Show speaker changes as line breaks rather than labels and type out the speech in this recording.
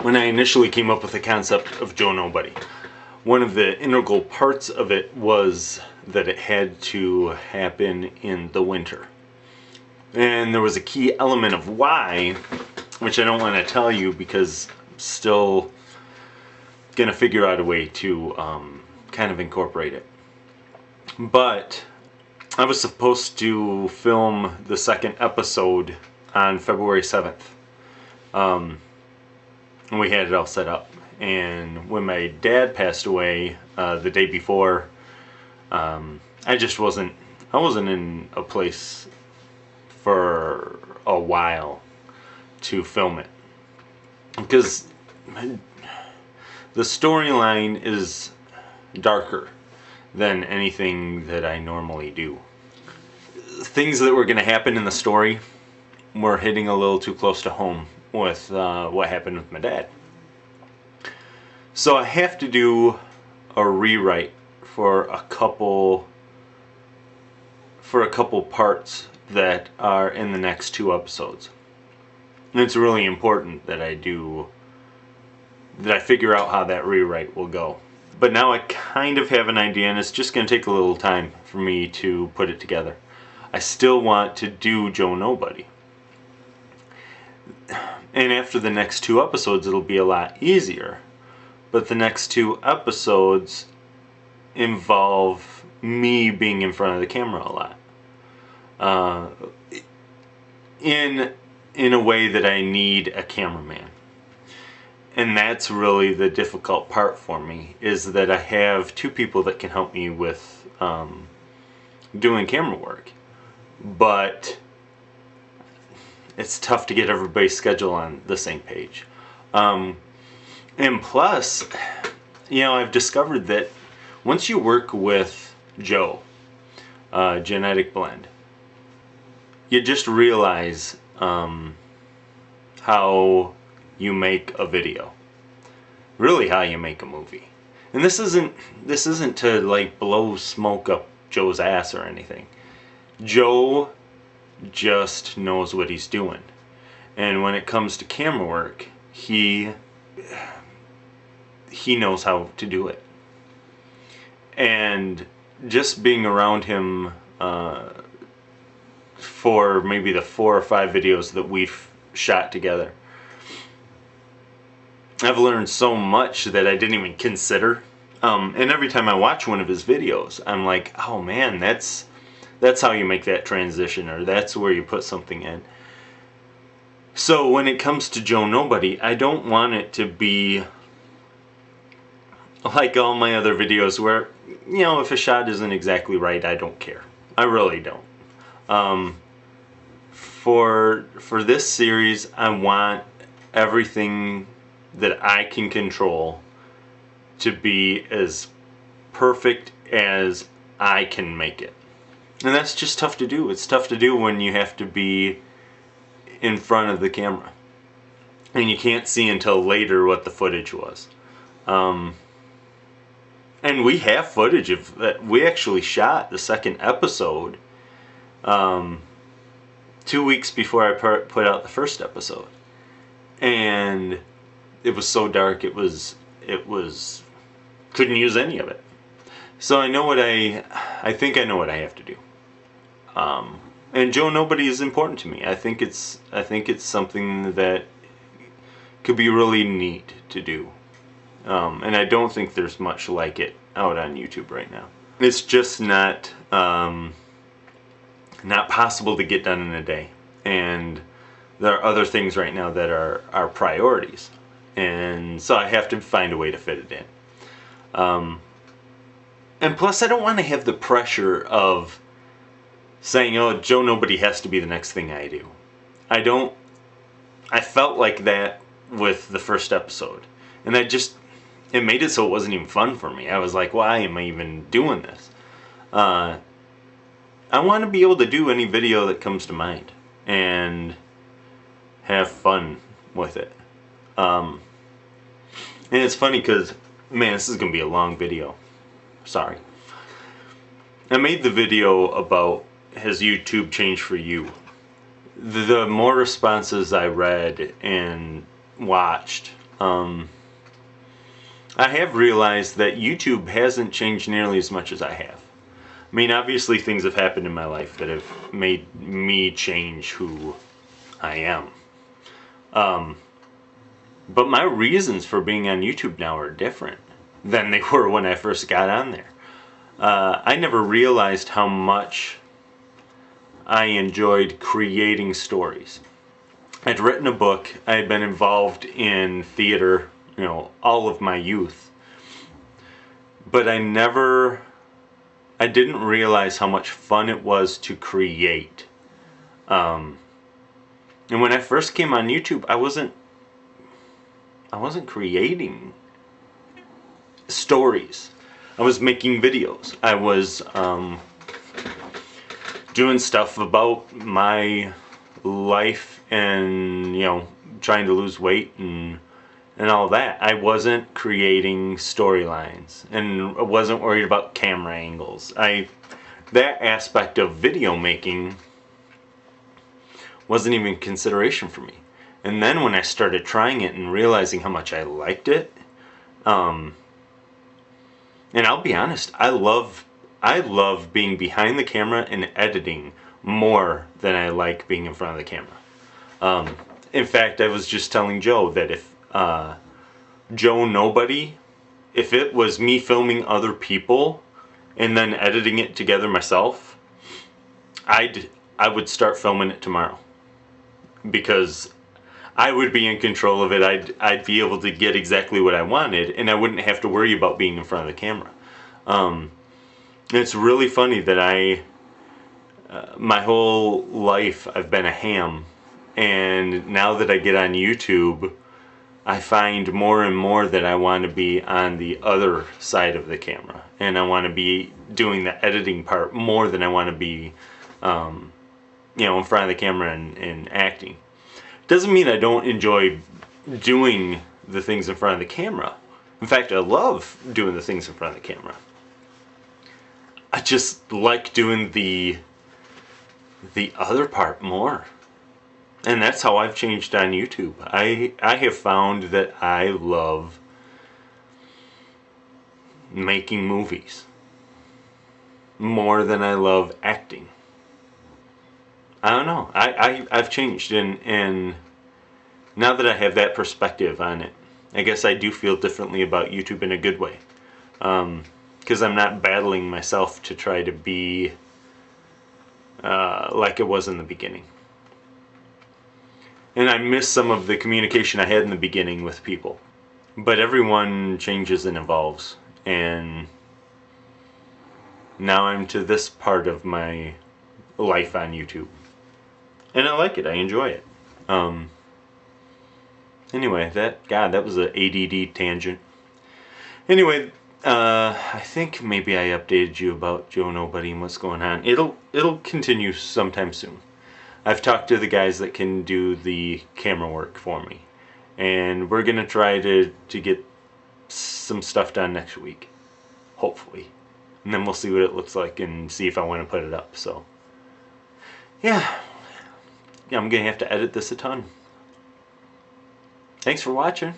when I initially came up with the concept of Joe Nobody. One of the integral parts of it was that it had to happen in the winter. And there was a key element of why, which I don't want to tell you because I'm still going to figure out a way to kind of incorporate it. But I was supposed to film the second episode on February 7th. And we had it all set up. And when my dad passed away the day before, I wasn't in a place for a while to film it. Because the storyline is darker than anything that I normally do. Things that were going to happen in the story were hitting a little too close to home with what happened with my dad. So I have to do a rewrite for a couple parts that are in the next 2 episodes. And it's really important that I figure out how that rewrite will go. But now I kind of have an idea, and it's just going to take a little time for me to put it together. I still want to do Joe Nobody. And after the next 2 episodes, it'll be a lot easier. But the next 2 episodes involve me being in front of the camera a lot. In a way that I need a cameraman. And that's really the difficult part for me, is that I have 2 people that can help me with doing camera work. But it's tough to get everybody's schedule on the same page. And plus, I've discovered that once you work with Joe, Genetic Blend, you just realize how you make a video. Really how you make a movie. And this isn't to like blow smoke up Joe's ass or anything. Joe just knows what he's doing. And when it comes to camera work, he knows how to do it. And just being around him for maybe the 4 or 5 videos that we've shot together, I've learned so much that I didn't even consider. And every time I watch one of his videos, I'm like, oh man, that's how you make that transition, or that's where you put something in. So when it comes to Joe Nobody, I don't want it to be like all my other videos where, if a shot isn't exactly right, I don't care. I really don't. For this series, I want everything that I can control to be as perfect as I can make it. And that's just tough to do. It's tough to do when you have to be in front of the camera. And you can't see until later what the footage was. And we have footage of that. We actually shot the second episode 2 weeks before I put out the first episode. And it was so dark, it was couldn't use any of it. So I know I think I know what I have to do. And Joe Nobody is important to me. I think it's something that could be really neat to do. And I don't think there's much like it out on YouTube right now. It's just not possible to get done in a day. And there are other things right now that are priorities. And so I have to find a way to fit it in. And plus, I don't want to have the pressure of saying, oh, Joe Nobody has to be the next thing I do. I felt like that with the first episode. And it made it so it wasn't even fun for me. I was like, why am I even doing this? I want to be able to do any video that comes to mind and have fun with it. And it's funny because, man, this is going to be a long video. Sorry. I made the video about has YouTube changed for you. The more responses I read and watched, I have realized that YouTube hasn't changed nearly as much as I have. I mean, obviously things have happened in my life that have made me change who I am. But my reasons for being on YouTube now are different than they were when I first got on there. I never realized how much I enjoyed creating stories. I'd written a book. I had been involved in theater, all of my youth. But I didn't realize how much fun it was to create. And when I first came on YouTube, I wasn't creating stories. I was making videos. I was doing stuff about my life and trying to lose weight and all that. I wasn't creating storylines, and I wasn't worried about camera angles. That aspect of video making wasn't even consideration for me. And then when I started trying it and realizing how much I liked it, and I'll be honest, I love being behind the camera and editing more than I like being in front of the camera. In fact, I was just telling Joe that if Joe Nobody, if it was me filming other people and then editing it together myself, I would start filming it tomorrow, because I would be in control of it. I'd be able to get exactly what I wanted, and I wouldn't have to worry about being in front of the camera. It's really funny that my whole life I've been a ham, and now that I get on YouTube, I find more and more that I want to be on the other side of the camera, and I want to be doing the editing part more than I want to be in front of the camera and acting. Doesn't mean I don't enjoy doing the things in front of the camera. In fact, I love doing the things in front of the camera. I just like doing the other part more. And that's how I've changed on YouTube. I have found that I love making movies more than I love acting. I don't know. I've changed, and now that I have that perspective on it, I guess I do feel differently about YouTube in a good way. Because I'm not battling myself to try to be like it was in the beginning. And I miss some of the communication I had in the beginning with people. But everyone changes and evolves. And now I'm to this part of my life on YouTube. And I like it. I enjoy it. Anyway, that was an ADD tangent. Anyway, I think maybe I updated you about Joe Nobody and what's going on. It'll continue sometime soon. I've talked to the guys that can do the camera work for me, and we're gonna try to get some stuff done next week, hopefully, and then we'll see what it looks like and see if I want to put it up. So yeah, I'm gonna have to edit this a ton. Thanks for watching.